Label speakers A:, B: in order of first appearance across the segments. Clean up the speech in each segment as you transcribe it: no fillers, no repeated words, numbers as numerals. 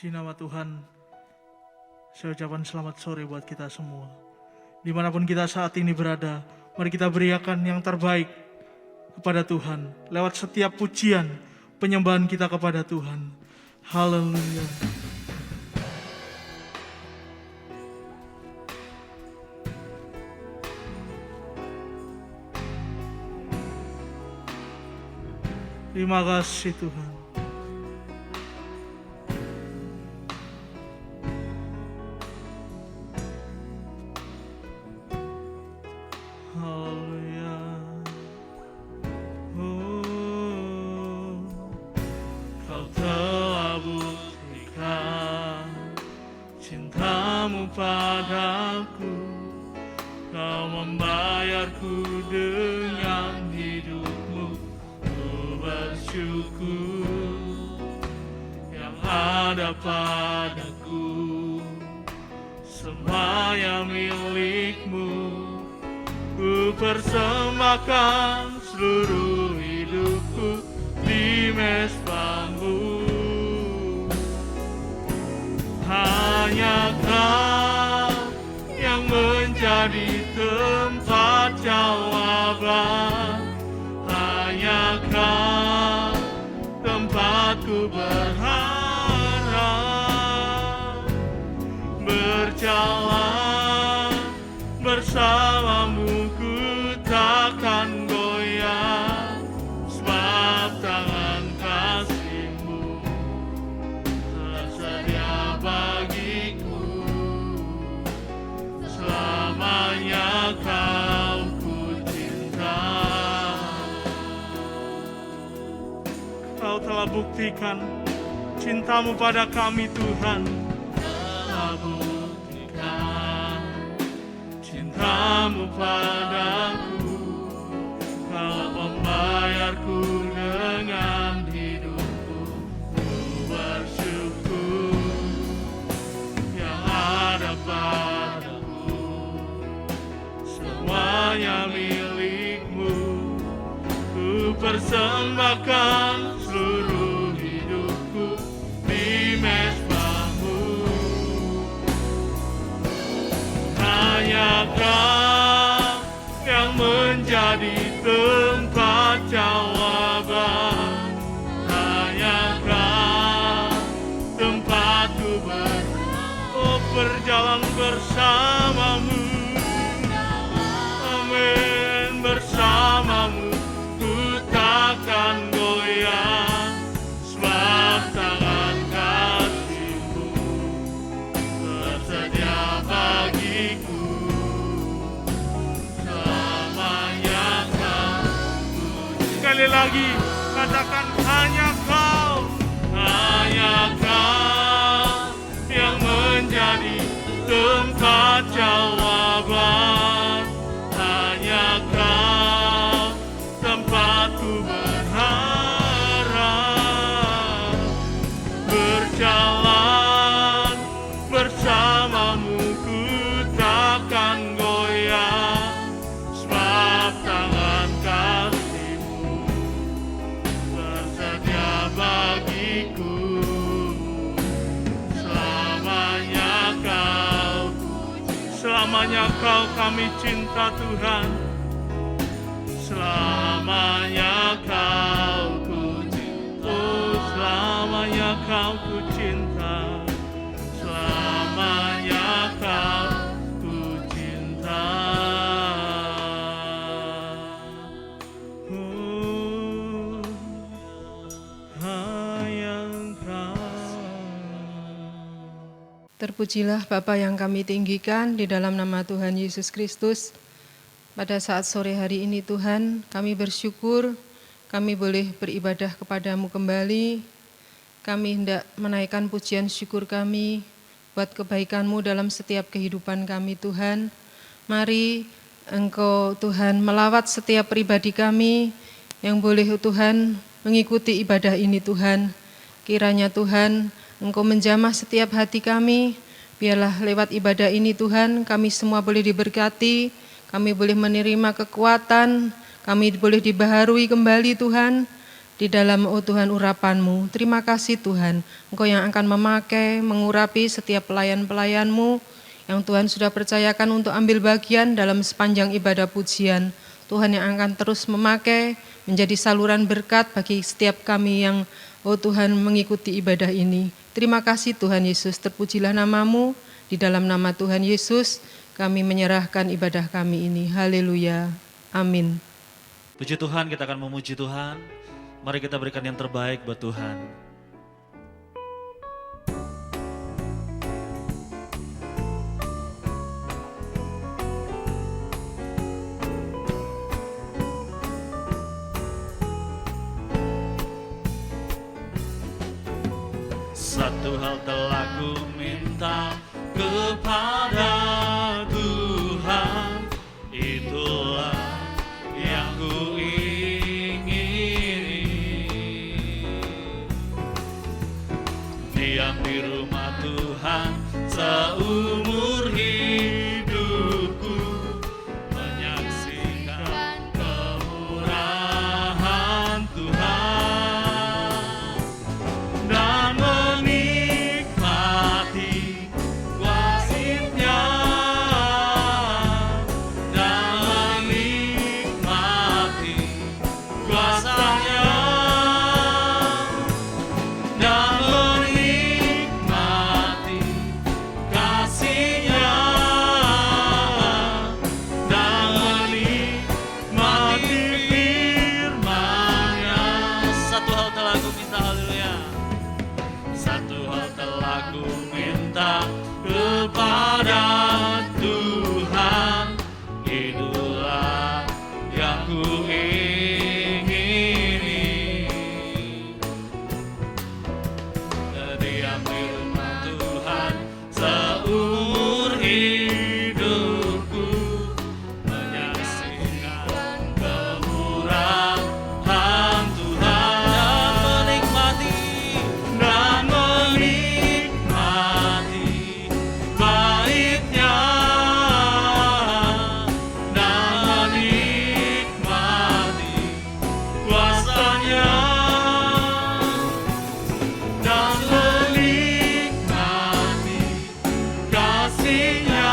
A: Puji nama Tuhan, saya ucapkan selamat sore buat kita semua. Dimanapun kita saat ini berada, mari kita beriakan yang terbaik kepada Tuhan. Lewat setiap pujian, penyembahan kita kepada Tuhan. Haleluya. Terima kasih Tuhan. Haleluya. Kau telah buktikan cintamu padaku. Kau membayarku dengan hidupmu. Bersyukur yang ada padaku, semuanya milikmu. Ku persembahkan seluruh hidupku di mezbamu. Hanya Kau yang menjadi tempat jawaban. Hanya Kau tempatku berharap, berjalan bersamamu ku takkan goyah, sebab tangan kasih-Mu tersedia bagiku. Selamanya Kau ku cinta. Kau telah buktikan cintamu pada kami Tuhan. Telah buktikan cintamu padaku. Kau membayarku dengan hidupku. Ku bersyukur yang ada padaku, semuanya milik-Mu. Ku persembahkan seluruh hidupku di mezbamu. Hanya Kau yang menjadi tempat jawaban. Hanya Kau tempatku berjalan bersamamu. Amin, bersamamu ku takkan goyah, sebab tangan kasih-Mu tersedia bagiku. Selamanya Kau. Sekali lagi katakan, hanya Kau. Hanya Kau yang menjadi tempat jawaban. Hanya Kau tempatku berharap, berjalan bersamamu ku takkan goyah, sebab tangan kasih-Mu tersedia bagiku. Selamanya Kau, selamanya Kau kami cinta Tuhan. Selamanya Kau ku cinta, oh selamanya Kau ku cinta. Selamanya Kau ku cinta. Hanya Kau.
B: Terpujilah Bapa yang kami tinggikan di dalam nama Tuhan Yesus Kristus. Pada saat sore hari ini Tuhan, kami bersyukur kami boleh beribadah kepadamu kembali. Kami hendak menaikkan pujian syukur kami buat kebaikan-Mu dalam setiap kehidupan kami Tuhan. Mari Engkau Tuhan melawat setiap pribadi kami yang boleh Tuhan mengikuti ibadah ini Tuhan. Kiranya Tuhan Engkau menjamah setiap hati kami. Biarlah lewat ibadah ini Tuhan kami semua boleh diberkati. Kami boleh menerima kekuatan, kami boleh dibaharui kembali Tuhan. di dalam Tuhan urapan-Mu. Terima kasih Tuhan, Engkau yang akan memakai, mengurapi setiap pelayan-pelayan-Mu yang Tuhan sudah percayakan untuk ambil bagian dalam sepanjang ibadah pujian. Tuhan yang akan terus memakai menjadi saluran berkat bagi setiap kami yang Tuhan mengikuti ibadah ini. Terima kasih Tuhan Yesus, terpujilah nama-Mu, di dalam nama Tuhan Yesus kami menyerahkan ibadah kami ini. Haleluya, amin.
C: Puji Tuhan, kita akan memuji Tuhan. Mari kita berikan yang terbaik buat Tuhan. Satu hal telah ku minta kepada Tuhan, itulah yang ku ingini. Diam di rumah Tuhan seumur hidupku, menyaksikan kemurahan Tuhan dan menikmati kuasa-Nya, dan menikmati kuasa-Nya, dan menikmati kasih-Nya, dan menikmati firman-Nya. Satu hal telah ku minta, haleluya. Satu hal telah ku minta kepada Tuhan, itulah yang ku ingini. Diam di rumah Tuhan seumur hidupku, menyaksikan kemurahan Tuhan dan menikmati baiknya, dan menikmati kuasa-Nya, dan menikmati kasih-Nya,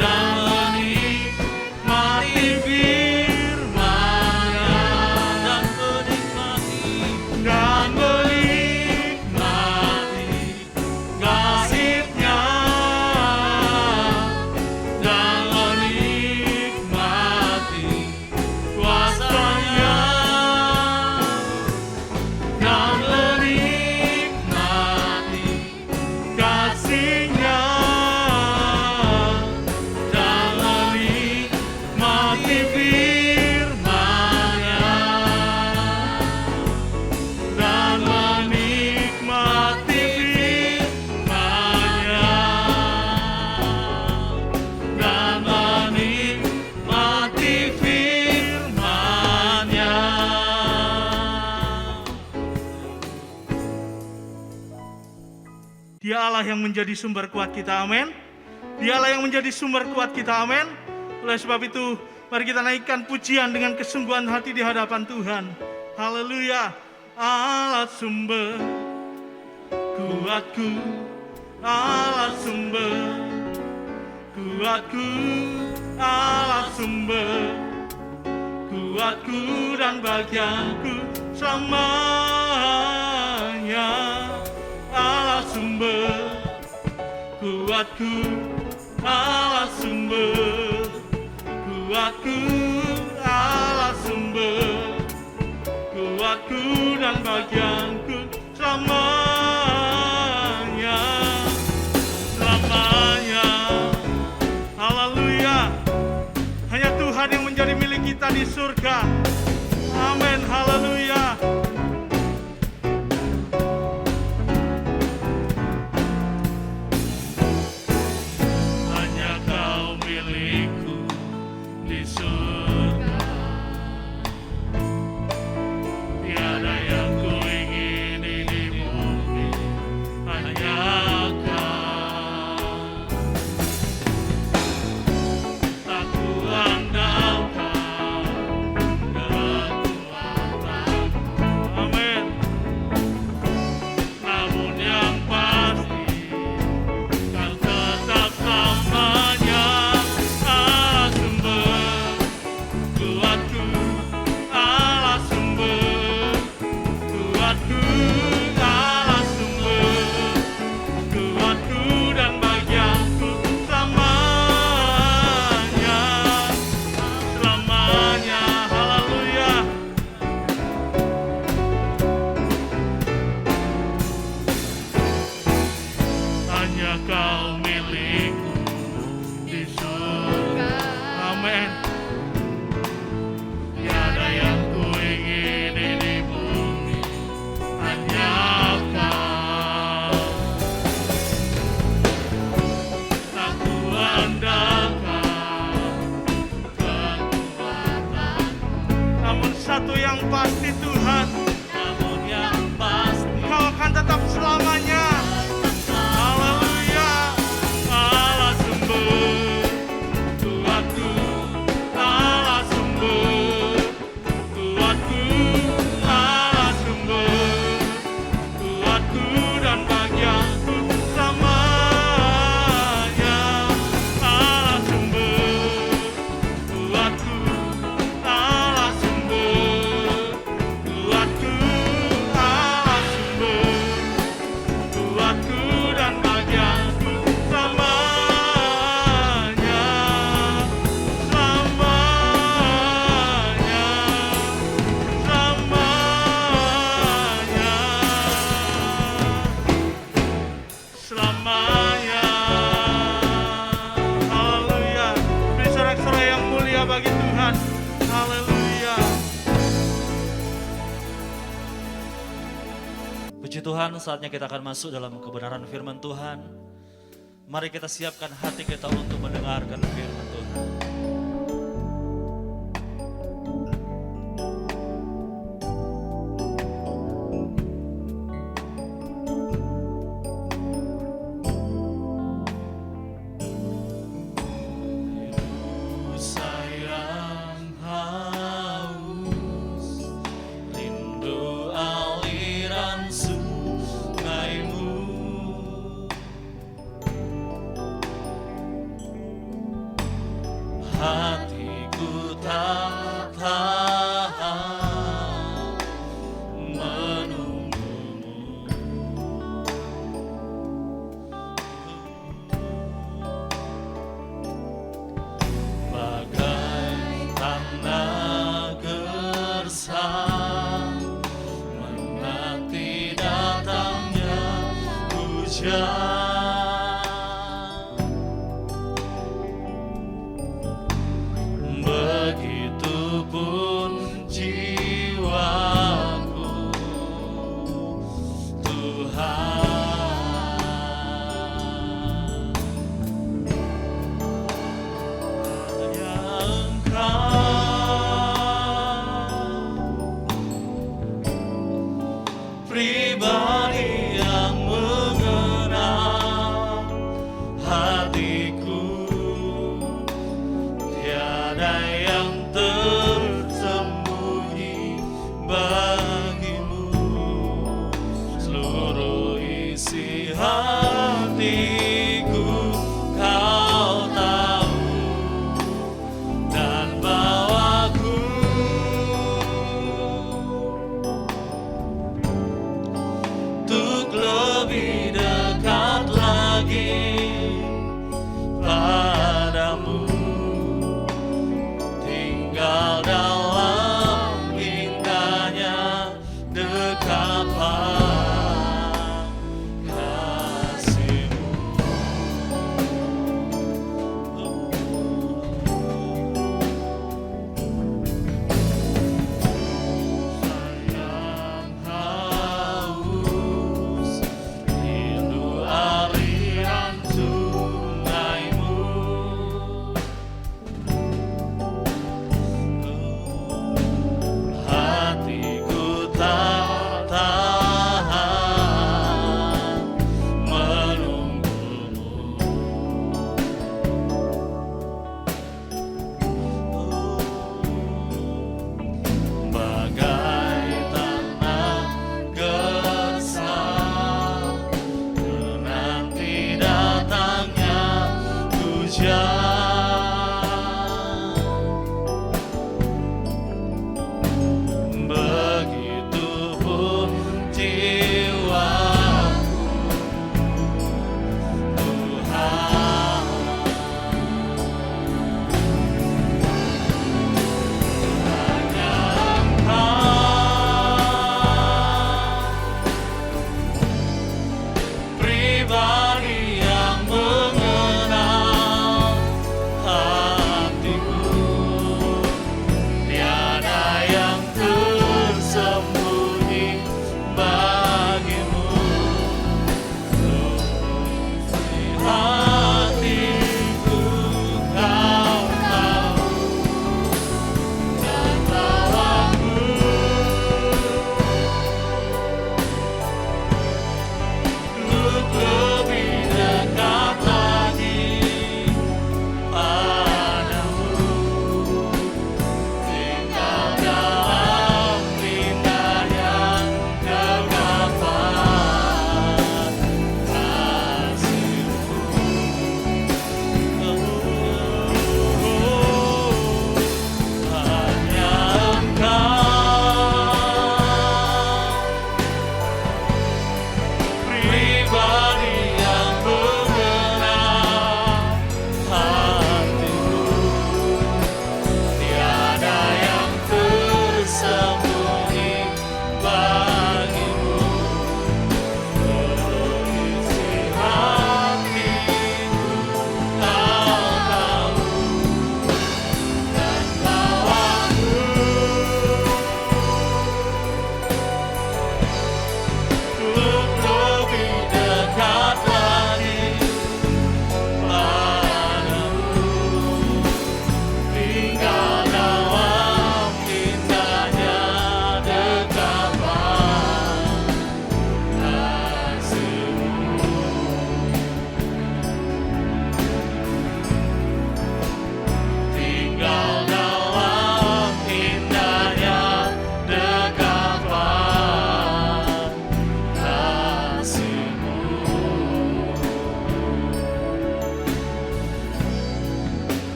C: dan menikmati firman-Nya, dan menikmati kasih-Nya, dan menikmati kuasa-Nya, dan menikmati kasih-Nya, dan menikmati firman-Nya, dan menikmati firman-Nya, dan menikmati firman-Nya.
A: Dia Allah yang menjadi sumber kuat kita, amin. Dia Allah yang menjadi sumber kuat kita, amin. Oleh sebab itu, mari kita naikkan pujian dengan kesungguhan hati di hadapan Tuhan. Haleluya. Allah sumber kuatku, Allah sumber kuatku, Allah sumber kuatku dan bagianku selamanya. Allah sumber kuatku, Allah sumber kuatku, Allah sumber kuatku dan bagianku selamanya, selamanya. Haleluya. Hanya Tuhan yang menjadi milik kita di surga. Amin. Haleluya. Hanya Kau milikku di surga. Tiada yang ku ingini di bumi, hanya Kau. Tak ku andalkan kekuatan
C: Puji Tuhan, saatnya kita akan masuk dalam kebenaran firman Tuhan. Mari kita siapkan hati kita untuk mendengarkan firman Tuhan. Sayang haus, rindu aliran sungaimu. Hatiku tak tahan menunggumu. Bagai tanah gersang menanti datangnya hujan. Begitupun jiwaku, Tuhan. Hanya Engkau, pribadi yang mengenal hatiku. Tiada yang tersembunyi bagimu. Seluruh isi hatiku Kau tahu, dan bawaku untuk lebih dekat lagi padamu. Tinggal dalam indahnya dekapan kasih-Mu. Sayang haus, rindu aliran sungaimu. Hatiku tak tahan menunggumu. Bagai tanah gersang menanti datangnya hujan. Begitupun jiwaku, Tuhan. Hanya Engkau, pribadi yang mengenal hatiku. Tiada yang tersembunyi bagimu.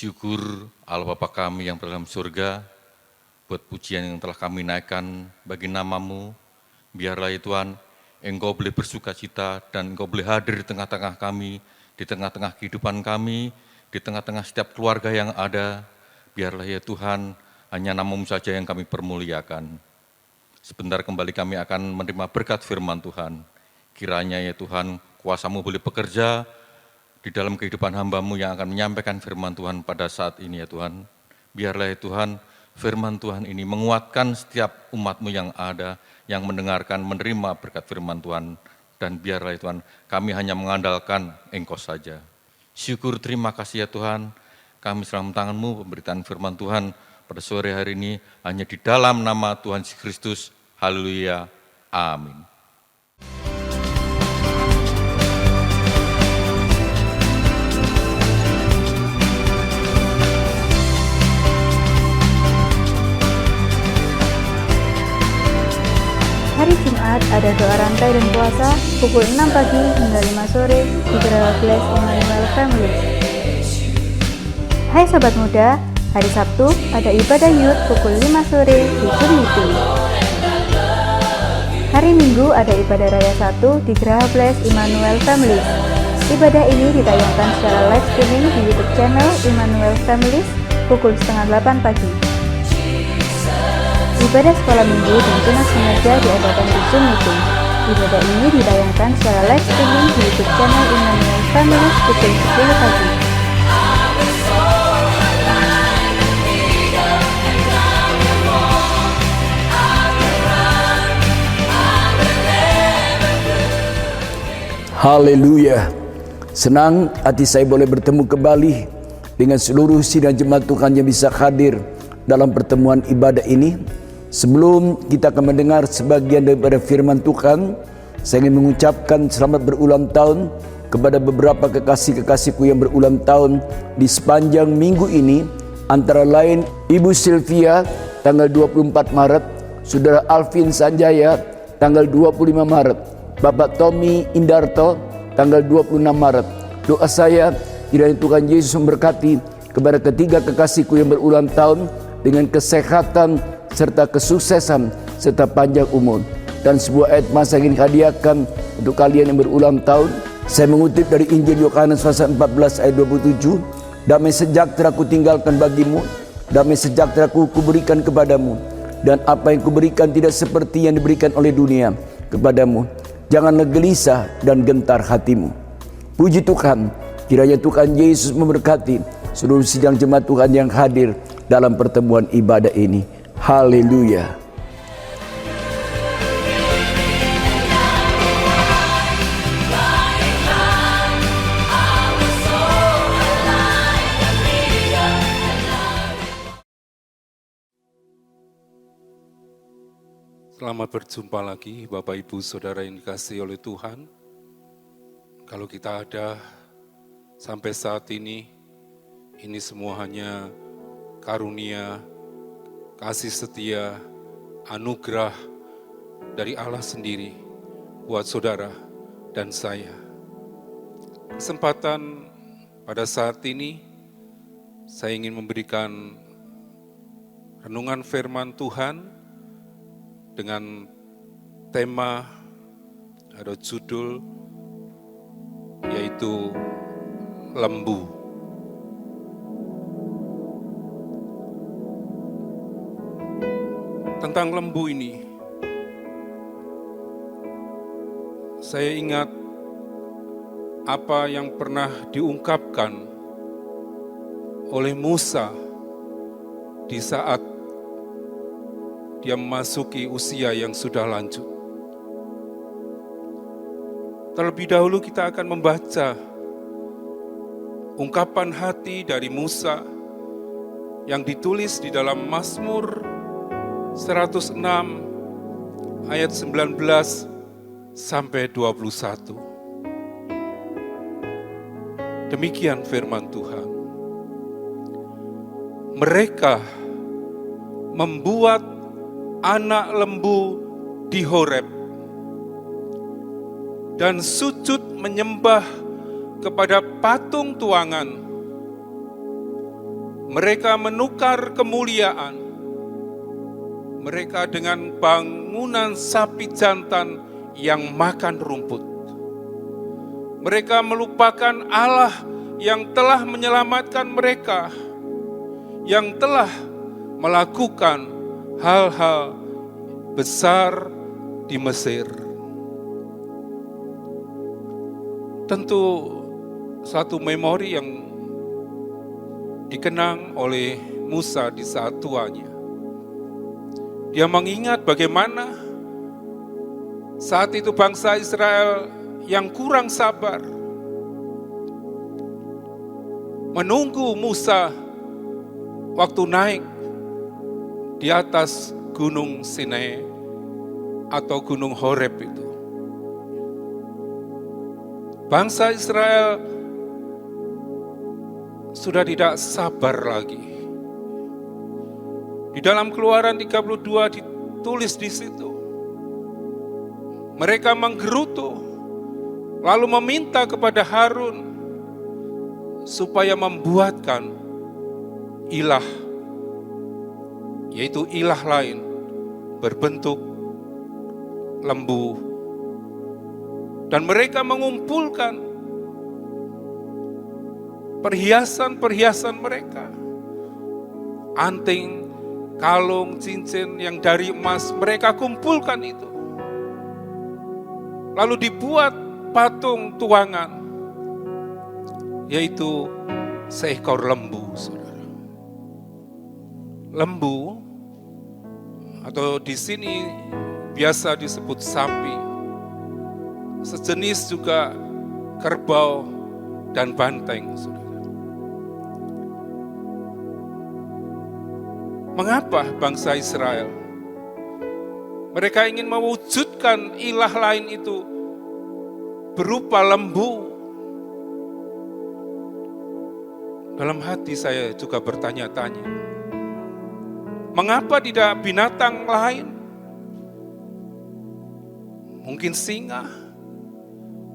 D: Syukur Allah Bapa kami yang dalam surga, buat pujian yang telah kami naikkan bagi nama-Mu. Biarlah ya Tuhan, Engkau boleh bersuka cita dan Engkau boleh hadir di tengah-tengah kami, di tengah-tengah kehidupan kami, di tengah-tengah setiap keluarga yang ada. Biarlah ya Tuhan, hanya nama-Mu saja yang kami permuliakan. Sebentar kembali kami akan menerima berkat firman Tuhan. Kiranya ya Tuhan, kuasa-Mu boleh bekerja di dalam kehidupan hamba-Mu yang akan menyampaikan firman Tuhan pada saat ini ya Tuhan. Biarlah ya Tuhan, firman Tuhan ini menguatkan setiap umat-Mu yang ada, yang mendengarkan, menerima berkat firman Tuhan. Dan biarlah ya Tuhan, kami hanya mengandalkan Engkau saja. Syukur terima kasih ya Tuhan, kami serahkan tangan-Mu pemberitaan firman Tuhan pada sore hari ini hanya di dalam nama Tuhan Yesus Kristus. Haleluya. Amin.
E: Hari Jumat ada doa rantai dan puasa pukul 6 pagi hingga 5 sore di Geraha Bless Emmanuel Family. Hai Sobat Muda, hari Sabtu ada ibadah youth pukul 5 sore di Zoom Meeting. Hari Minggu ada ibadah raya 1 di Geraha Bless Emmanuel Family. Ibadah ini ditayangkan secara live streaming di YouTube channel Emmanuel Families pukul setengah 8 pagi. Ibadah sekolah minggu dan tunas mengajar diadakan di Zoom Meeting. Ibadah ini ditayangkan secara live streaming di YouTube channel Emmanuel Families pukul 10 pagi.
F: Haleluya. Senang hati saya boleh bertemu kembali dengan seluruh sidang jemaat Tuhan yang bisa hadir dalam pertemuan ibadah ini. Sebelum kita akan mendengar sebagian daripada firman Tuhan, saya ingin mengucapkan selamat berulang tahun kepada beberapa kekasih-kekasihku yang berulang tahun di sepanjang minggu ini, antara lain Ibu Sylvia tanggal 24 Maret, Saudara Alvin Sanjaya tanggal 25 Maret, Bapak Tommy Indarto tanggal 26 Maret. Doa saya kiranya Tuhan Yesus memberkati kepada ketiga kekasihku yang berulang tahun dengan kesehatan serta kesuksesan serta panjang umur. Dan sebuah ayat masa ingin hadiahkan untuk kalian yang berulang tahun. Saya mengutip dari Injil Yohanes pasal 14 ayat 27. Damai sejahtera ku tinggalkan bagimu, damai sejahtera ku berikan kepadamu, dan apa yang kuberikan tidak seperti yang diberikan oleh dunia kepadamu. Janganlah gelisah dan gentar hatimu. Puji Tuhan, kiranya Tuhan Yesus memberkati seluruh sidang jemaat Tuhan yang hadir dalam pertemuan ibadah ini. Haleluya.
G: Selamat berjumpa lagi Bapak Ibu Saudara yang dikasihi oleh Tuhan. Kalau kita ada sampai saat ini semua hanya karunia, kasih setia, anugerah dari Allah sendiri buat saudara dan saya. Kesempatan pada saat ini saya ingin memberikan renungan firman Tuhan dengan tema atau judul yaitu lembu. Tentang lembu ini, saya ingat apa yang pernah diungkapkan oleh Musa di saat dia memasuki usia yang sudah lanjut. Terlebih dahulu kita akan membaca ungkapan hati dari Musa yang ditulis di dalam Mazmur 106 ayat 19 sampai 21. Demikian firman Tuhan. Mereka membuat anak lembu di Horeb dan sujud menyembah kepada patung tuangan. Mereka menukar kemuliaan mereka dengan bangunan sapi jantan yang makan rumput. Mereka melupakan Allah yang telah menyelamatkan mereka, yang telah melakukan hal-hal besar di Mesir. Tentu satu memori yang dikenang oleh Musa di saat tuanya. Dia mengingat bagaimana saat itu bangsa Israel yang kurang sabar menunggu Musa waktu naik di atas gunung Sinai atau gunung Horeb itu. Bangsa Israel sudah tidak sabar lagi. Di dalam Keluaran 32 ditulis di situ. Mereka menggerutu, lalu meminta kepada Harun supaya membuatkan ilah, yaitu ilah lain berbentuk lembu. Dan mereka mengumpulkan perhiasan-perhiasan mereka, anting, kalung, cincin yang dari emas, mereka kumpulkan itu. Lalu dibuat patung tuangan, yaitu seekor lembu, saudara. Lembu, atau di sini biasa disebut sapi, sejenis juga kerbau dan banteng, saudara. Mengapa bangsa Israel? Mereka ingin mewujudkan ilah lain itu berupa lembu. Dalam hati saya juga bertanya-tanya, mengapa tidak binatang lain? Mungkin singa,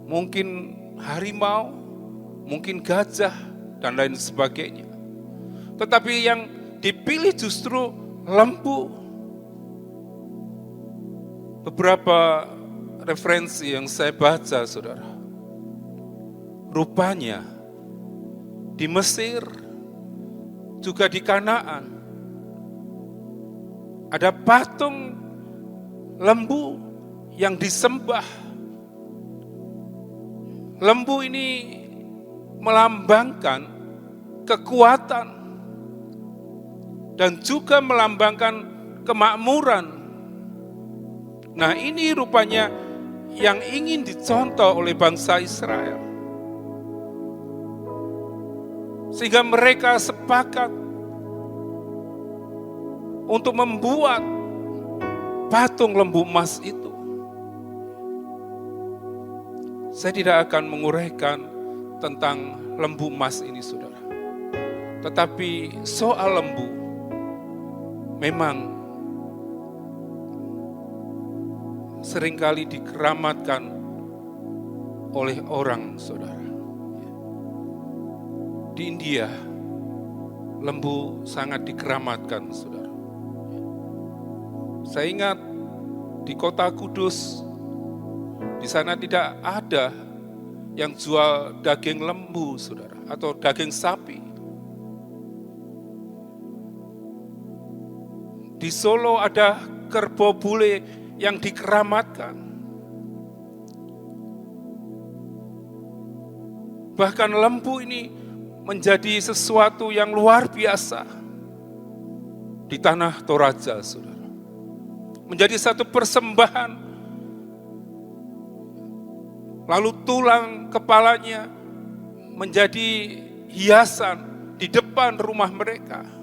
G: mungkin harimau, mungkin gajah, dan lain sebagainya. Tetapi yang dipilih justru lembu. Beberapa referensi yang saya baca, saudara, rupanya di Mesir, juga di Kanaan, ada patung lembu yang disembah. Lembu ini melambangkan kekuatan dan juga melambangkan kemakmuran. Nah, ini rupanya yang ingin dicontoh oleh bangsa Israel. Sehingga mereka sepakat untuk membuat patung lembu emas itu. Saya tidak akan menguraikan tentang lembu emas ini, saudara. Tetapi soal lembu memang seringkali dikeramatkan oleh orang, saudara. Di India, lembu sangat dikeramatkan, saudara. Saya ingat di kota Kudus, di sana tidak ada yang jual daging lembu, saudara, atau daging sapi. Di Solo ada kerbau bule yang dikeramatkan. Bahkan lembu ini menjadi sesuatu yang luar biasa di tanah Toraja, saudara. Menjadi satu persembahan. Lalu tulang kepalanya menjadi hiasan di depan rumah mereka.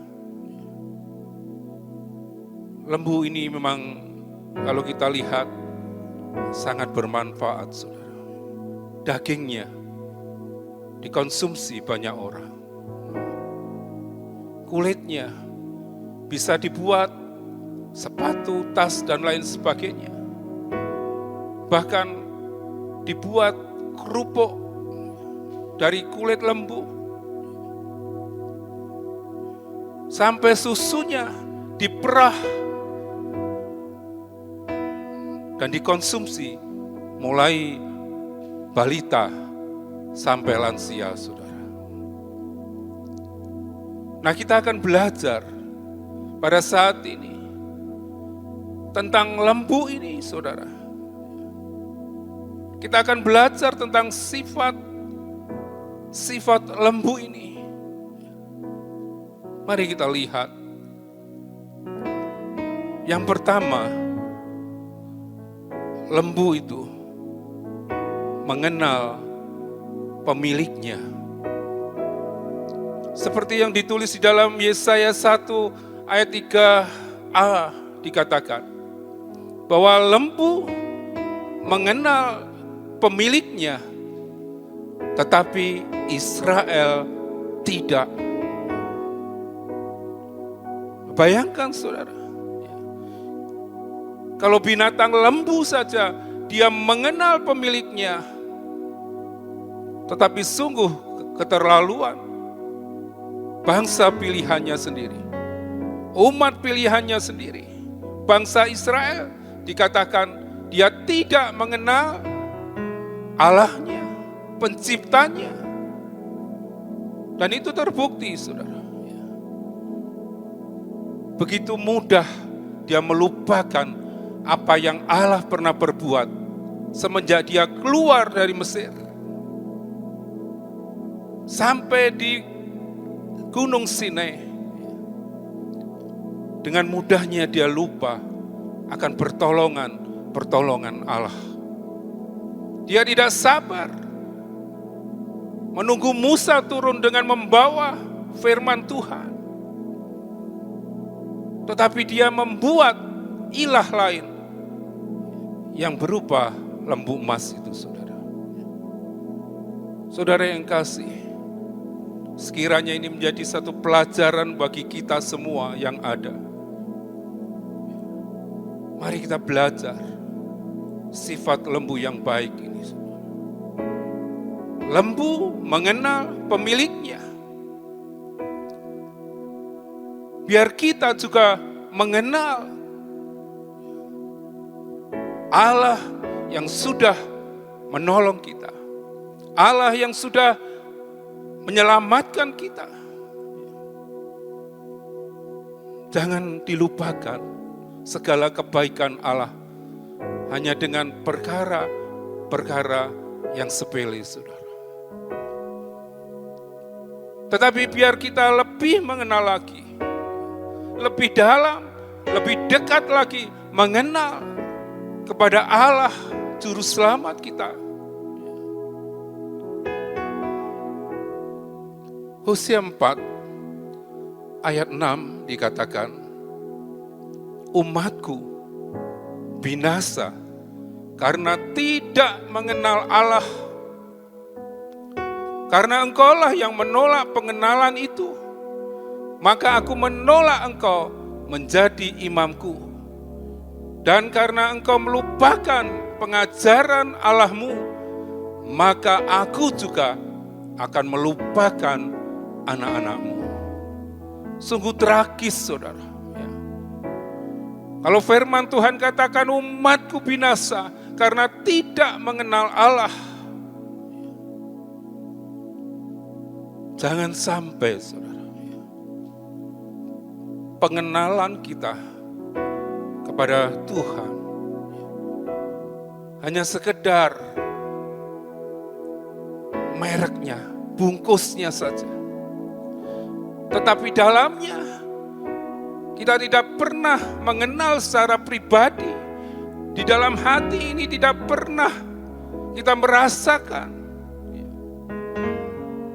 G: Lembu ini memang kalau kita lihat sangat bermanfaat, saudara. Dagingnya dikonsumsi banyak orang. Kulitnya bisa dibuat sepatu, tas, dan lain sebagainya. Bahkan dibuat kerupuk dari kulit lembu. sampai susunya diperah dan dikonsumsi mulai balita sampai lansia, saudara. Nah, kita akan belajar pada saat ini tentang lembu ini, saudara. Kita akan belajar tentang sifat lembu ini. Mari kita lihat. Yang pertama, lembu itu mengenal pemiliknya. Seperti yang ditulis di dalam Yesaya 1 ayat 3a dikatakan, bahwa lembu mengenal pemiliknya, tetapi Israel tidak. Bayangkan, saudara, kalau binatang lembu saja dia mengenal pemiliknya, tetapi sungguh keterlaluan bangsa pilihannya sendiri, umat pilihannya sendiri, bangsa Israel dikatakan dia tidak mengenal Allahnya, penciptanya. Dan itu terbukti, saudara. Begitu mudah dia melupakan apa yang Allah pernah perbuat semenjak dia keluar dari Mesir. Sampai di Gunung Sinai, dengan mudahnya dia lupa akan pertolongan Allah. Dia tidak sabar menunggu Musa turun dengan membawa firman Tuhan. Tetapi dia membuat ilah lain yang berupa lembu emas itu, saudara. Saudara yang kasih, sekiranya ini menjadi satu pelajaran bagi kita semua yang ada. Mari kita belajar sifat lembu yang baik ini. Lembu mengenal pemiliknya. Biar kita juga mengenal Allah yang sudah menolong kita. Allah yang sudah menyelamatkan kita. Jangan dilupakan segala kebaikan Allah hanya dengan perkara-perkara yang sepele, saudara. Tetapi biar kita lebih mengenal lagi, lebih dalam, lebih dekat lagi mengenal kepada Allah Juru Selamat kita. Hosea 4 ayat 6 dikatakan, umatku binasa karena tidak mengenal Allah. Karena engkaulah yang menolak pengenalan itu, maka aku menolak engkau menjadi imamku. Dan karena engkau melupakan pengajaran Allahmu, maka aku juga akan melupakan anak-anakmu. Sungguh tragis, saudara. Kalau firman Tuhan katakan umatku binasa karena tidak mengenal Allah. Jangan sampai, saudara, pengenalan kita kepada Tuhan hanya sekedar mereknya, bungkusnya saja. Tetapi dalamnya kita tidak pernah mengenal secara pribadi. Di dalam hati ini tidak pernah kita merasakan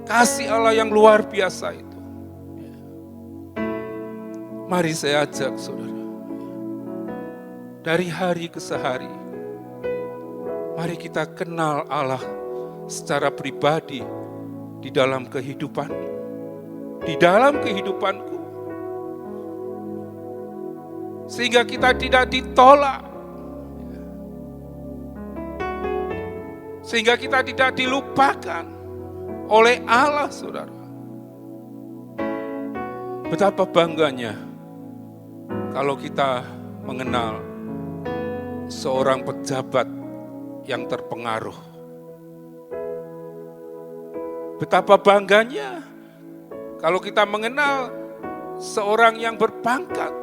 G: kasih Allah yang luar biasa itu. Mari saya ajak, saudara, dari hari ke sehari, mari kita kenal Allah secara pribadi di dalam kehidupan, di dalam kehidupanku. Sehingga kita tidak ditolak, sehingga kita tidak dilupakan oleh Allah, saudara. Betapa bangganya kalau kita mengenal seorang pejabat yang terpengaruh. Betapa bangganya kalau kita mengenal seorang yang berpangkat.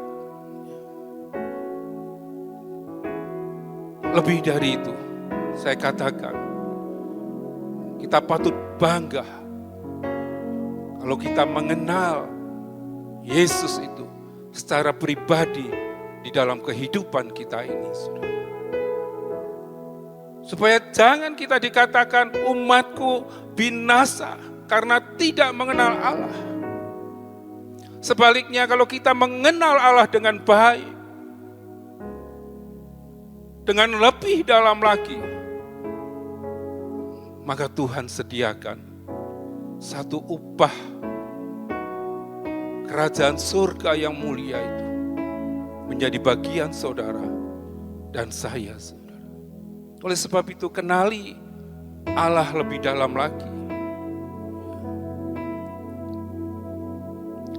G: Lebih dari itu, saya katakan, kita patut bangga kalau kita mengenal Yesus itu secara pribadi di dalam kehidupan kita ini, saudara. Supaya jangan kita dikatakan umatku binasa karena tidak mengenal Allah. Sebaliknya kalau kita mengenal Allah dengan baik, dengan lebih dalam lagi, maka Tuhan sediakan satu upah kerajaan surga yang mulia itu menjadi bagian saudara dan saya, saudara. Oleh sebab itu kenali Allah lebih dalam lagi.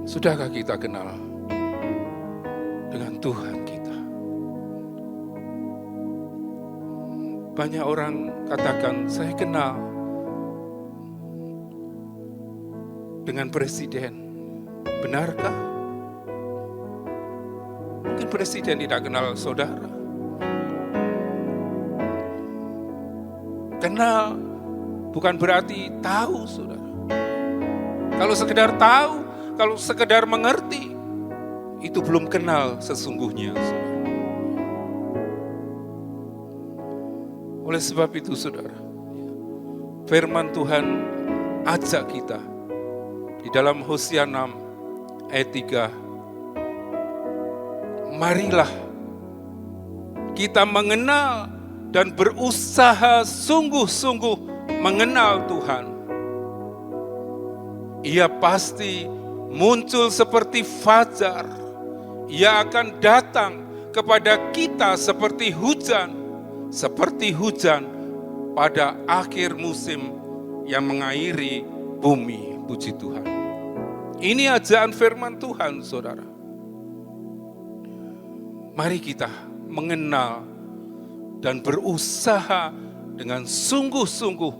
G: Sudahkah kita kenal dengan Tuhan kita? Banyak orang katakan, saya kenal dengan presiden. Benarkah? Mungkin presiden tidak kenal saudara. Kenal bukan berarti tahu, saudara. Kalau sekedar tahu, kalau sekedar mengerti, itu belum kenal sesungguhnya, saudara. Oleh sebab itu, saudara, firman Tuhan ajak kita di dalam Hosea 6 ayat 3. Marilah kita mengenal dan berusaha sungguh-sungguh mengenal Tuhan. Ia pasti muncul seperti fajar. Ia akan datang kepada kita seperti hujan pada akhir musim yang mengairi bumi. Puji Tuhan. Ini ajakan firman Tuhan, saudara. Mari kita mengenal dan berusaha dengan sungguh-sungguh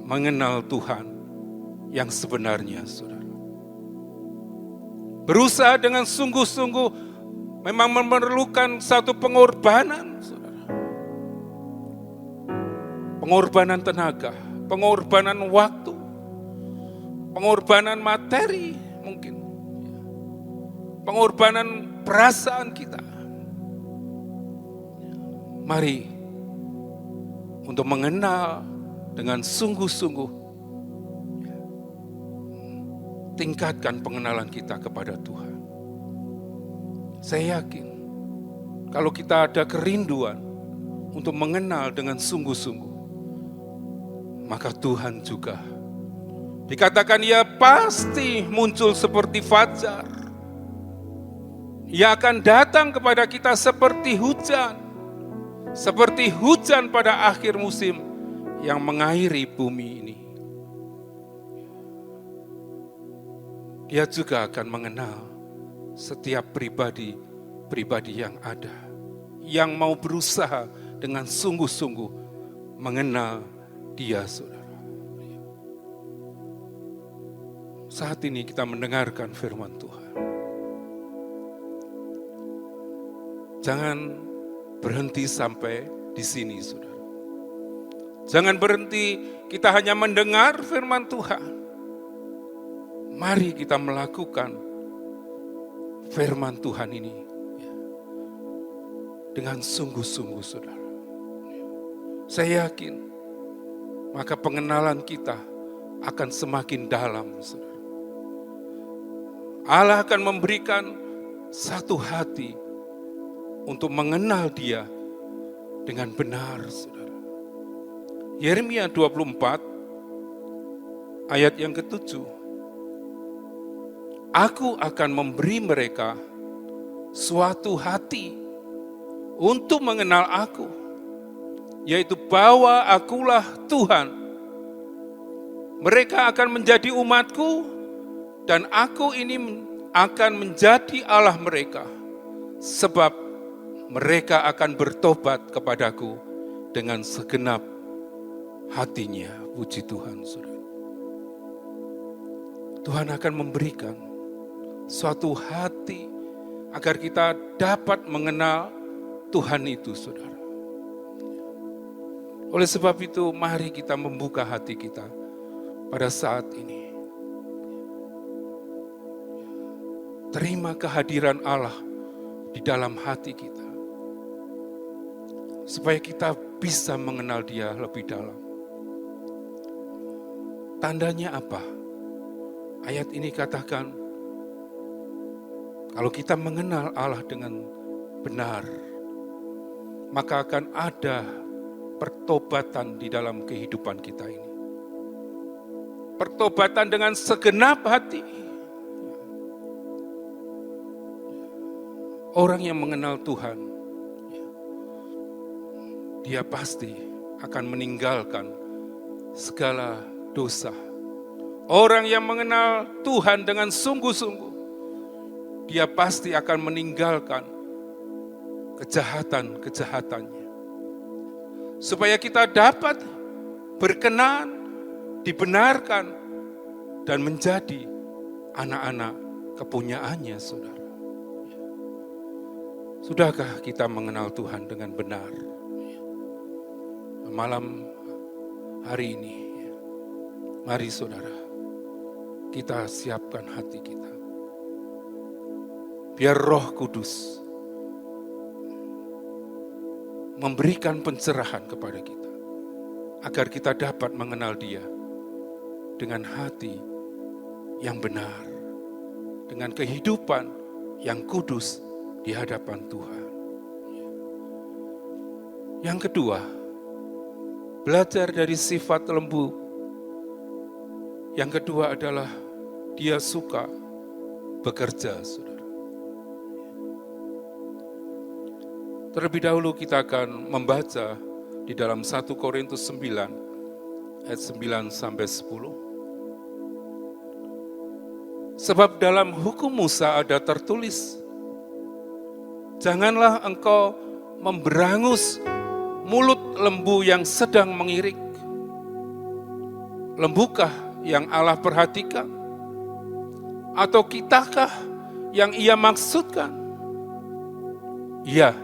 G: mengenal Tuhan yang sebenarnya, saudara. Berusaha dengan sungguh-sungguh memang memerlukan satu pengorbanan, saudara. Pengorbanan tenaga, pengorbanan waktu, pengorbanan materi mungkin, pengorbanan perasaan kita. Mari untuk mengenal dengan sungguh-sungguh, tingkatkan pengenalan kita kepada Tuhan. Saya yakin kalau kita ada kerinduan untuk mengenal dengan sungguh-sungguh, maka Tuhan juga dikatakan ia pasti muncul seperti fajar. Ia akan datang kepada kita seperti hujan pada akhir musim yang mengairi bumi ini. Dia juga akan mengenal setiap pribadi yang ada, yang mau berusaha dengan sungguh-sungguh mengenal Dia, saudara. Saat ini kita mendengarkan firman Tuhan. Jangan berhenti sampai di sini, saudara. Jangan berhenti kita hanya mendengar firman Tuhan. Mari kita melakukan firman Tuhan ini dengan sungguh-sungguh, saudara. Saya yakin maka pengenalan kita akan semakin dalam, saudara. Allah akan memberikan satu hati untuk mengenal Dia dengan benar, saudara. Yeremia 24 ayat yang ke-7. Aku akan memberi mereka suatu hati untuk mengenal aku, yaitu bahwa akulah Tuhan. Mereka akan menjadi umatku dan aku ini akan menjadi Allah mereka, sebab mereka akan bertobat kepadaku dengan segenap hatinya. Puji Tuhan, saudara. Tuhan akan memberikan suatu hati agar kita dapat mengenal Tuhan itu, saudara. Oleh sebab itu, mari kita membuka hati kita pada saat ini. Terima kehadiran Allah di dalam hati kita, supaya kita bisa mengenal Dia lebih dalam. Tandanya apa? Ayat ini katakan, kalau kita mengenal Allah dengan benar, maka akan ada pertobatan di dalam kehidupan kita ini. Pertobatan dengan segenap hati. Orang yang mengenal Tuhan, dia pasti akan meninggalkan segala dosa. Orang yang mengenal Tuhan dengan sungguh-sungguh, dia pasti akan meninggalkan kejahatan-kejahatannya. Supaya kita dapat berkenan, dibenarkan, dan menjadi anak-anak kepunyaannya, saudara. Sudahkah kita mengenal Tuhan dengan benar? Malam hari ini, mari saudara, kita siapkan hati kita. Biar Roh Kudus memberikan pencerahan kepada kita, agar kita dapat mengenal Dia dengan hati yang benar, dengan kehidupan yang kudus di hadapan Tuhan. Yang kedua, belajar dari sifat lembu. Yang kedua adalah Dia suka bekerja, saudara. Terlebih dahulu kita akan membaca di dalam 1 Korintus 9 ayat 9 sampai 10. Sebab dalam hukum Musa ada tertulis, janganlah engkau memberangus mulut lembu yang sedang mengirik. Lembukah yang Allah perhatikan? Atau kitakah yang Ia maksudkan? Iya,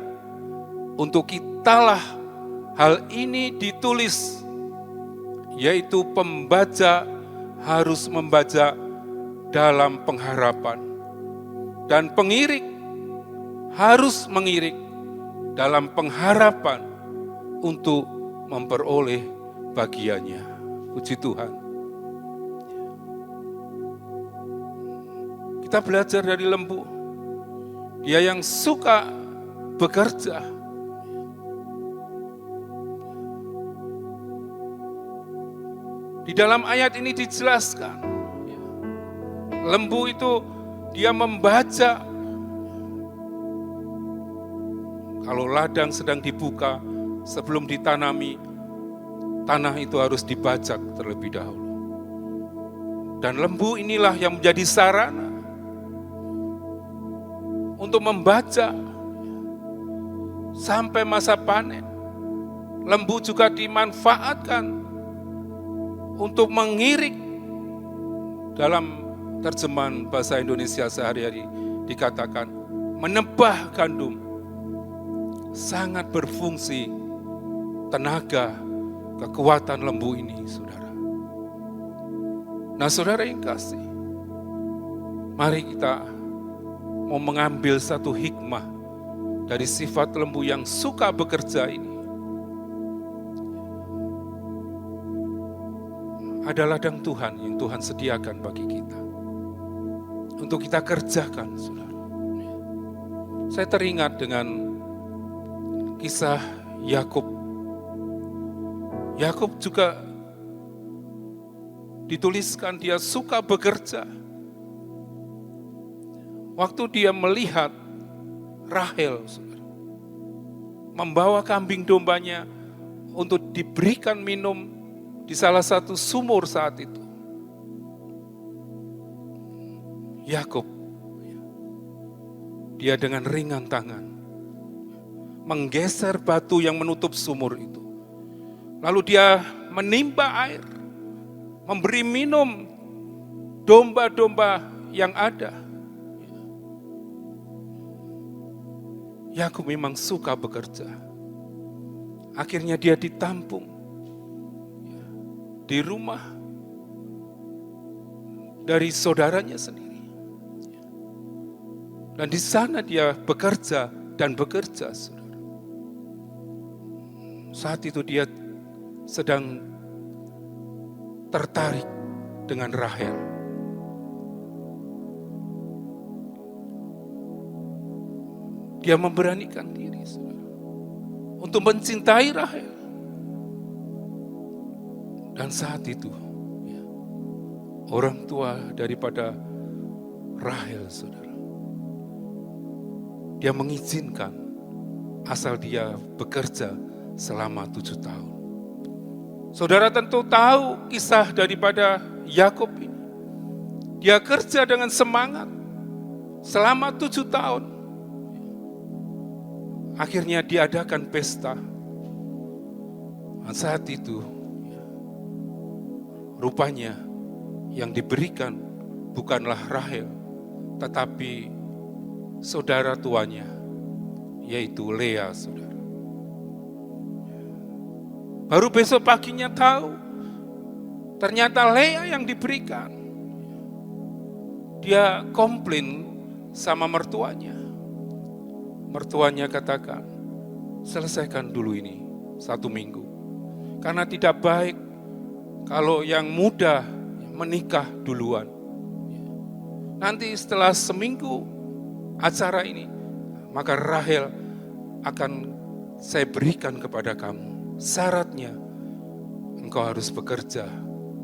G: untuk kitalah hal ini ditulis, yaitu pembaca harus membaca dalam pengharapan, dan pengirik harus mengirik dalam pengharapan untuk memperoleh bagiannya. Puji Tuhan. Kita belajar dari lembu. Dia yang suka bekerja. Di dalam ayat ini dijelaskan, lembu itu dia membaca. Kalau ladang sedang dibuka, sebelum ditanami, tanah itu harus dibajak terlebih dahulu. Dan lembu inilah yang menjadi sarana untuk membaca sampai masa panen. Lembu juga dimanfaatkan untuk mengirik. Dalam terjemahan bahasa Indonesia sehari-hari dikatakan menebah gandum. Sangat berfungsi tenaga, kekuatan lembu ini, saudara. Nah, saudara yang kasih, mari kita mau mengambil satu hikmah dari sifat lembu yang suka bekerja ini. Ada ladang Tuhan yang Tuhan sediakan bagi kita untuk kita kerjakan, saudara. Saya teringat dengan kisah Yakub. Yakub juga dituliskan dia suka bekerja. Waktu dia melihat Rahel, saudara, membawa kambing dombanya untuk diberikan minum di salah satu sumur saat itu. Yakub dia dengan ringan tangan menggeser batu yang menutup sumur itu. Lalu dia menimba air, memberi minum domba-domba yang ada. Yakub memang suka bekerja. Akhirnya dia ditampung di rumah dari saudaranya sendiri. Dan di sana dia bekerja dan bekerja, saudara. Saat itu dia sedang tertarik dengan Rahel. Dia memberanikan diri, saudara, untuk mencintai Rahel. Dan saat itu, orang tua daripada Rahel, saudara, dia mengizinkan asal dia bekerja selama 7 tahun. Saudara tentu tahu kisah daripada Yakub ini. Dia kerja dengan semangat selama 7 tahun. Akhirnya diadakan pesta. Dan saat itu, rupanya yang diberikan bukanlah Rahel, tetapi saudara tuanya, yaitu Lea, saudara. Baru besok paginya tahu, ternyata Lea yang diberikan. Dia komplain sama mertuanya. Mertuanya katakan, selesaikan dulu ini 1 minggu. Karena tidak baik kalau yang muda menikah duluan. Nanti setelah seminggu acara ini, maka Rahel akan saya berikan kepada kamu. Syaratnya, engkau harus bekerja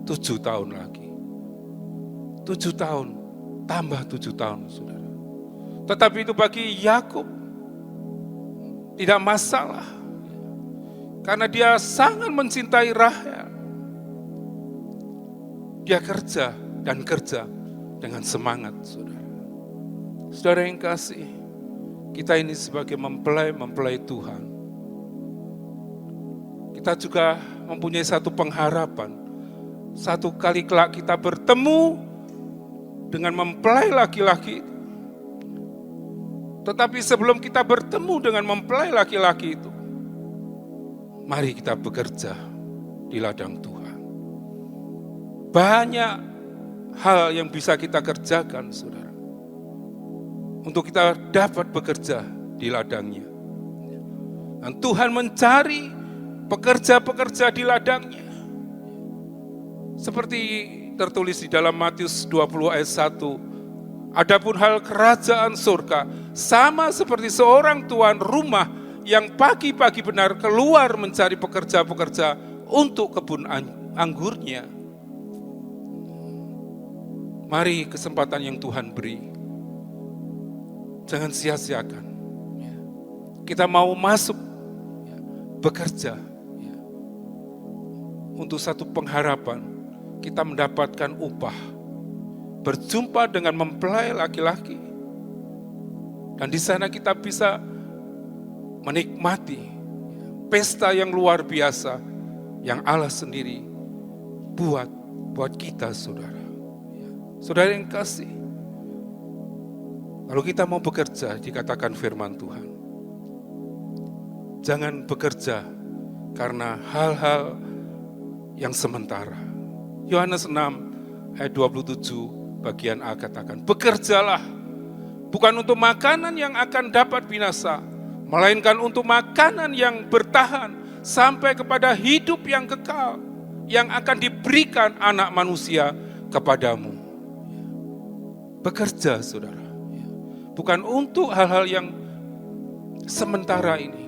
G: 7 tahun lagi. 7 tahun, tambah 7 tahun, saudara. Tetapi itu bagi Yakub tidak masalah. Karena dia sangat mencintai Rahel. Dia kerja dan kerja dengan semangat, saudara. Saudara yang kasih, kita ini sebagai mempelai Tuhan, kita juga mempunyai satu pengharapan. Satu kali kelak kita bertemu dengan mempelai laki-laki itu. Tetapi sebelum kita bertemu dengan mempelai laki-laki itu, mari kita bekerja di ladang Tuhan. Banyak hal yang bisa kita kerjakan, saudara, untuk kita dapat bekerja di ladangnya. Dan Tuhan mencari pekerja-pekerja di ladangnya. Seperti tertulis di dalam Matius 20 ayat 1, adapun hal kerajaan surga sama seperti seorang tuan rumah yang pagi-pagi benar keluar mencari pekerja-pekerja untuk kebun anggurnya. Mari kesempatan yang Tuhan beri, jangan sia-siakan. Kita mau masuk bekerja untuk satu pengharapan, kita mendapatkan upah, berjumpa dengan mempelai laki-laki, dan di sana kita bisa menikmati pesta yang luar biasa yang Allah sendiri buat kita, saudara. Saudara yang kasih, kalau kita mau bekerja, dikatakan firman Tuhan, jangan bekerja karena hal-hal yang sementara. Yohanes 6 ayat 27 bagian A katakan, bekerjalah bukan untuk makanan yang akan dapat binasa, melainkan untuk makanan yang bertahan sampai kepada hidup yang kekal, yang akan diberikan anak manusia kepadamu. Bekerja, saudara, bukan untuk hal-hal yang sementara ini,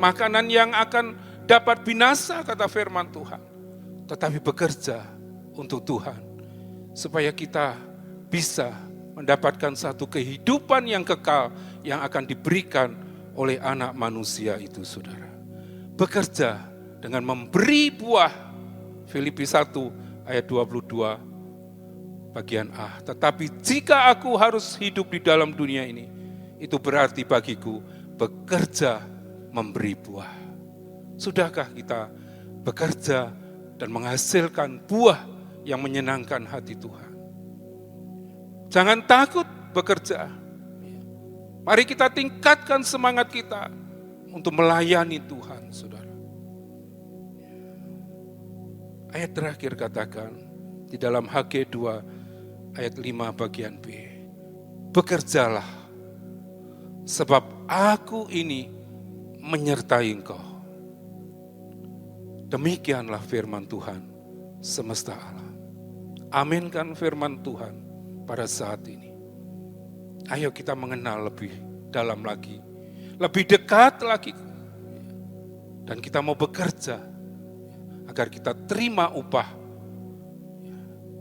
G: makanan yang akan dapat binasa, kata firman Tuhan, tetapi bekerja untuk Tuhan, supaya kita bisa mendapatkan satu kehidupan yang kekal yang akan diberikan oleh anak manusia itu, saudara. Bekerja dengan memberi buah, Filipi 1 ayat 22 bagian A. Tetapi jika aku harus hidup di dalam dunia ini, itu berarti bagiku bekerja memberi buah. Sudahkah kita bekerja dan menghasilkan buah yang menyenangkan hati Tuhan? Jangan takut bekerja. Mari kita tingkatkan semangat kita untuk melayani Tuhan, saudara. Ayat terakhir katakan di dalam Haggai 2 ayat 5 bagian B. Bekerjalah, sebab aku ini menyertai engkau. Demikianlah firman Tuhan semesta alam. Aminkan firman Tuhan pada saat ini. Ayo kita mengenal lebih dalam lagi, lebih dekat lagi. Dan kita mau bekerja agar kita terima upah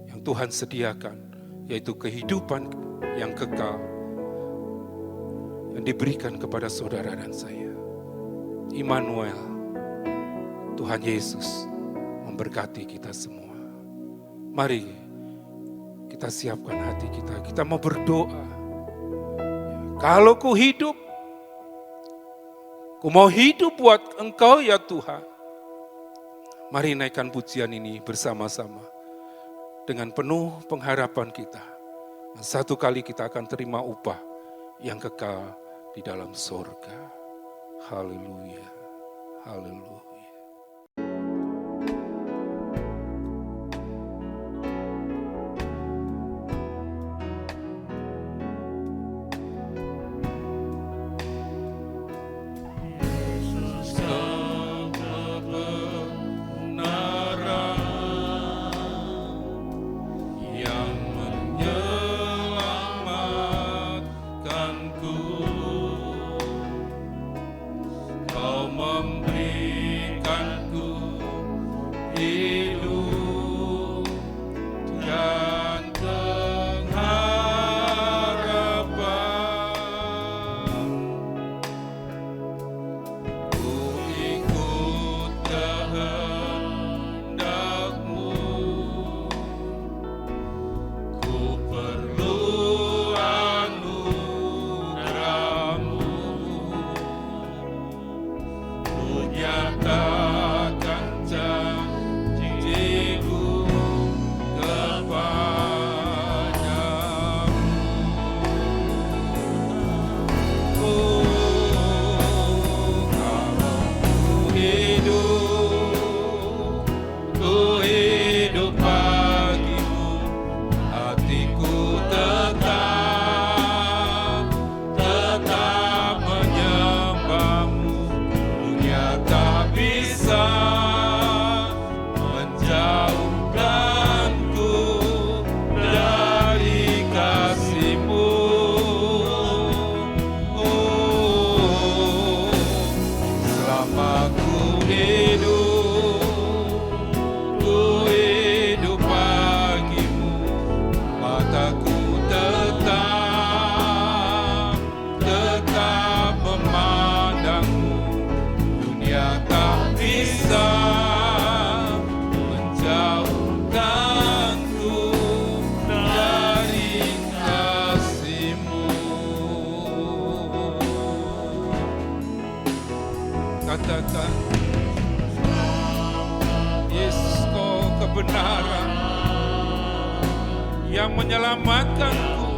G: yang Tuhan sediakan, yaitu kehidupan yang kekal yang diberikan kepada saudara dan saya. Immanuel, Tuhan Yesus memberkati kita semua. Mari kita siapkan hati kita, kita mau berdoa. Kalau ku hidup, ku mau hidup buat Engkau ya Tuhan. Mari naikkan pujian ini bersama-sama dengan penuh pengharapan kita. Satu kali kita akan terima upah yang kekal di dalam surga. Haleluya, haleluya. Katakan, Yesus kau kebenaran yang menyelamatkanku.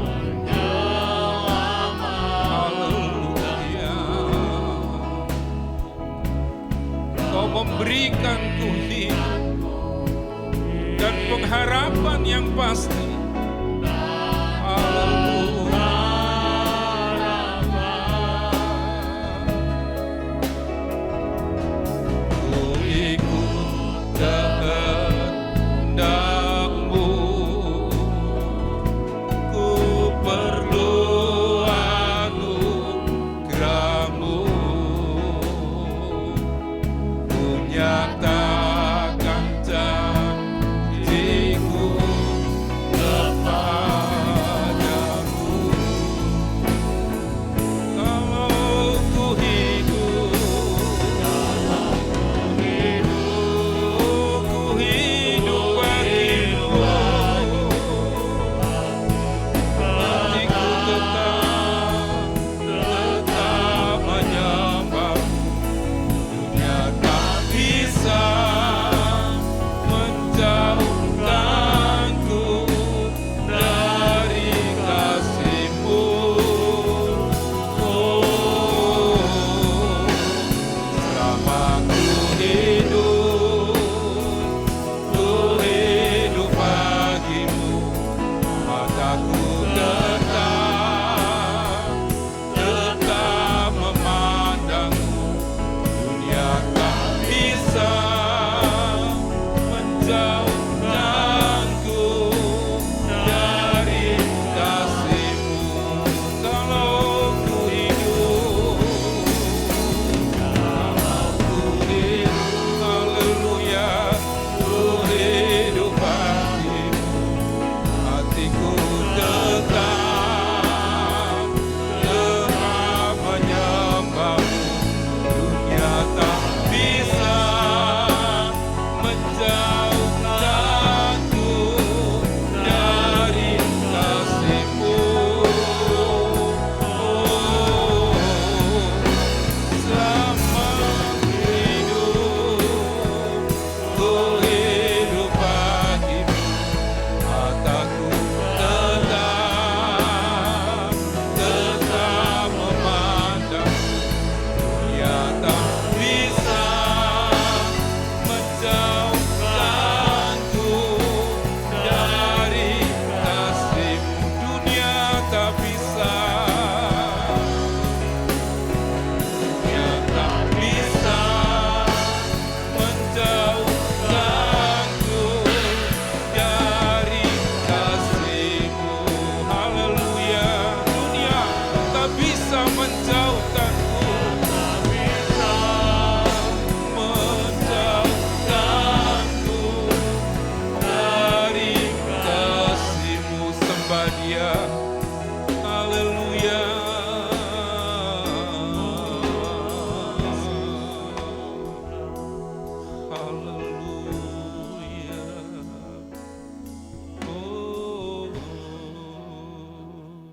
G: Haleluya. Kau memberikanku hidup dan pengharapan yang pasti. Haleluya. Nyatakan janjiku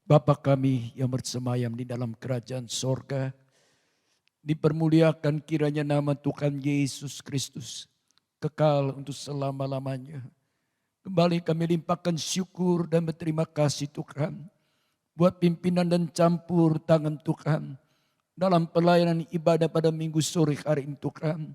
F: Bapa kami yang bersemayam di dalam kerajaan sorga, dipermuliakan kiranya nama Tuhan Yesus Kristus, kekal untuk selama-lamanya. Kembali kami limpahkan syukur dan berterima kasih Tuhan, buat pimpinan dan campur tangan Tuhan, dalam pelayanan ibadah pada minggu sore hari ini Tuhan.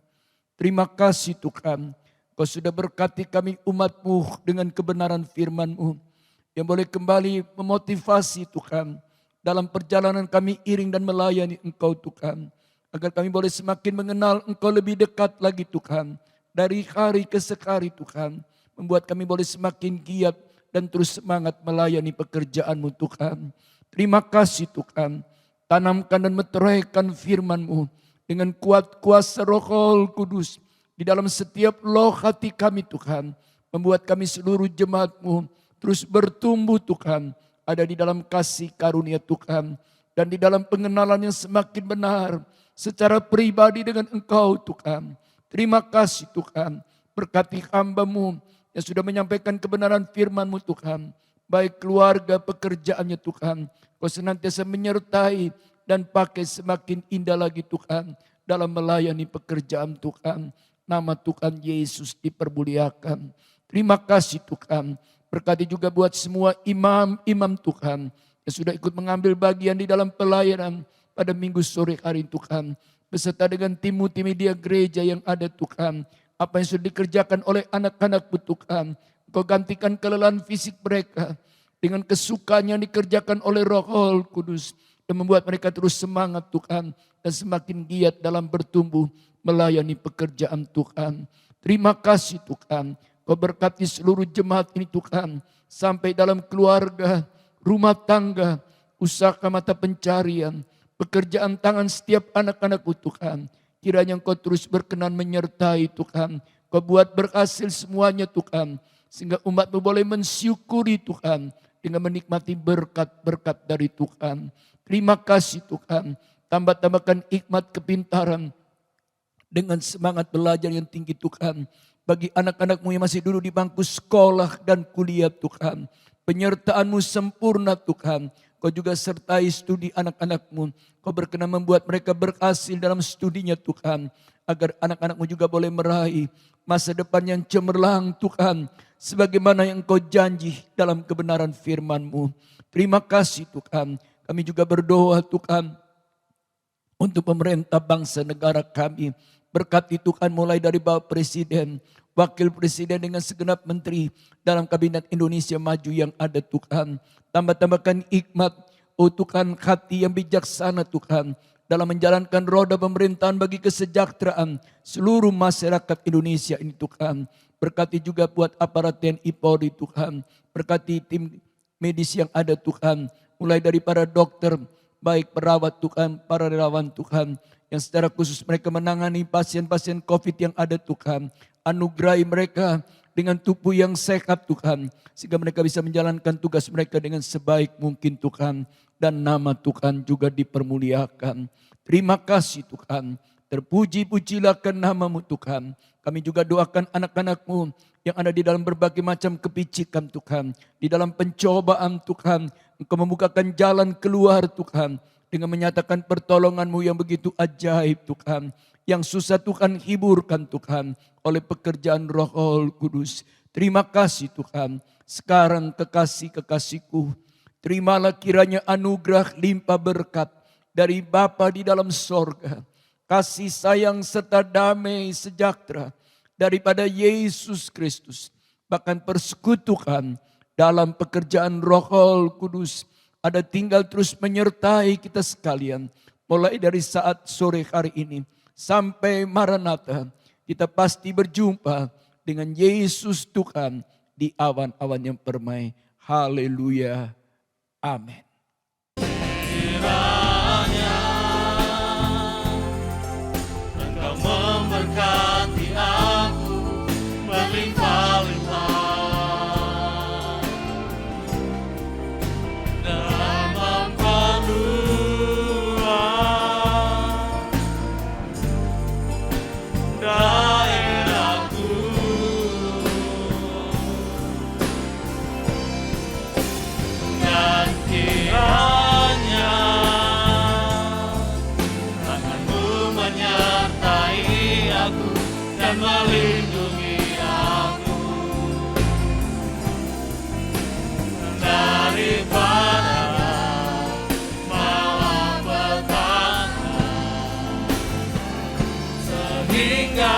F: Terima kasih Tuhan, Kau sudah berkati kami umat-Mu dengan kebenaran firman-Mu, yang boleh kembali memotivasi Tuhan dalam perjalanan kami iring dan melayani Engkau Tuhan. Agar kami boleh semakin mengenal Engkau lebih dekat lagi Tuhan. Dari hari ke hari Tuhan. Membuat kami boleh semakin giat dan terus semangat melayani pekerjaan-Mu Tuhan. Terima kasih Tuhan. Tanamkan dan meteraikan firman-Mu dengan kuat kuasa Roh Kudus di dalam setiap loh hati kami Tuhan. Membuat kami seluruh jemaat-Mu terus bertumbuh Tuhan, ada di dalam kasih karunia Tuhan, dan di dalam pengenalan yang semakin benar, secara pribadi dengan Engkau Tuhan. Terima kasih Tuhan, berkati hamba-Mu yang sudah menyampaikan kebenaran firman-Mu Tuhan, baik keluarga pekerjaannya Tuhan, Kau senantiasa menyertai dan pakai semakin indah lagi Tuhan, dalam melayani pekerjaan Tuhan. Nama Tuhan Yesus dipermuliakan. Terima kasih Tuhan. Berkati juga buat semua imam-imam Tuhan yang sudah ikut mengambil bagian di dalam pelayanan pada minggu sore hari Tuhan. Beserta dengan tim media gereja yang ada Tuhan. Apa yang sudah dikerjakan oleh anak-anak-Mu Tuhan. Kau gantikan kelelahan fisik mereka dengan kesukaan yang dikerjakan oleh Roh Kudus. Dan membuat mereka terus semangat Tuhan. Dan semakin giat dalam bertumbuh melayani pekerjaan Tuhan. Terima kasih Tuhan. Kau berkati seluruh jemaat ini Tuhan, sampai dalam keluarga, rumah tangga, usaha mata pencarian, pekerjaan tangan setiap anak-anak-Mu Tuhan. Kiranya Engkau terus berkenan menyertai Tuhan. Kau buat berhasil semuanya Tuhan, sehingga umat-Mu boleh mensyukuri Tuhan, dengan menikmati berkat-berkat dari Tuhan. Terima kasih Tuhan, tambahkan hikmat kepintaran, dengan semangat belajar yang tinggi Tuhan. Bagi anak-anak-Mu yang masih duduk di bangku sekolah dan kuliah Tuhan. Penyertaan-Mu sempurna Tuhan. Kau juga sertai studi anak-anak-Mu. Kau berkenan membuat mereka berhasil dalam studinya Tuhan. Agar anak-anak-Mu juga boleh meraih masa depan yang cemerlang Tuhan. Sebagaimana yang Engkau janji dalam kebenaran firman-Mu. Terima kasih Tuhan. Kami juga berdoa Tuhan untuk pemerintah bangsa negara kami. Berkati Tuhan mulai dari Bapak Presiden, Wakil Presiden dengan segenap menteri dalam Kabinet Indonesia Maju yang ada Tuhan. Tambahkan hikmat, oh Tuhan, hati yang bijaksana Tuhan, dalam menjalankan roda pemerintahan bagi kesejahteraan seluruh masyarakat Indonesia ini Tuhan. Berkati juga buat aparat TNI Polri Tuhan. Berkati tim medis yang ada Tuhan. Mulai dari para dokter, baik perawat Tuhan, para relawan Tuhan, yang secara khusus mereka menangani pasien-pasien COVID yang ada Tuhan. Anugerahi mereka dengan tubuh yang sehat Tuhan. Sehingga mereka bisa menjalankan tugas mereka dengan sebaik mungkin Tuhan. Dan nama Tuhan juga dipermuliakan. Terima kasih Tuhan. Terpuji-pujilah ke nama-Mu Tuhan. Kami juga doakan anak-anak-Mu yang ada di dalam berbagai macam kepicikan Tuhan. Di dalam pencobaan Tuhan. Engkau membukakan jalan keluar Tuhan. Dengan menyatakan pertolongan-Mu yang begitu ajaib Tuhan. Yang susah Tuhan hiburkan Tuhan oleh pekerjaan Roh Kudus. Terima kasih Tuhan. Sekarang kekasih-kekasihku, terimalah kiranya anugerah limpah berkat dari Bapa di dalam sorga. Kasih sayang serta damai sejahtera daripada Yesus Kristus. Bahkan persekutuan dalam pekerjaan Roh Kudus ada tinggal terus menyertai kita sekalian. Mulai dari saat sore hari ini sampai Maranatha, kita pasti berjumpa dengan Yesus Tuhan di awan-awan yang permai. Haleluya. Amin.
C: Kiranya Engkau memberkati aku berlimpah-limpah. Yeah. aku dan melindungi aku daripada malapetaka, sehingga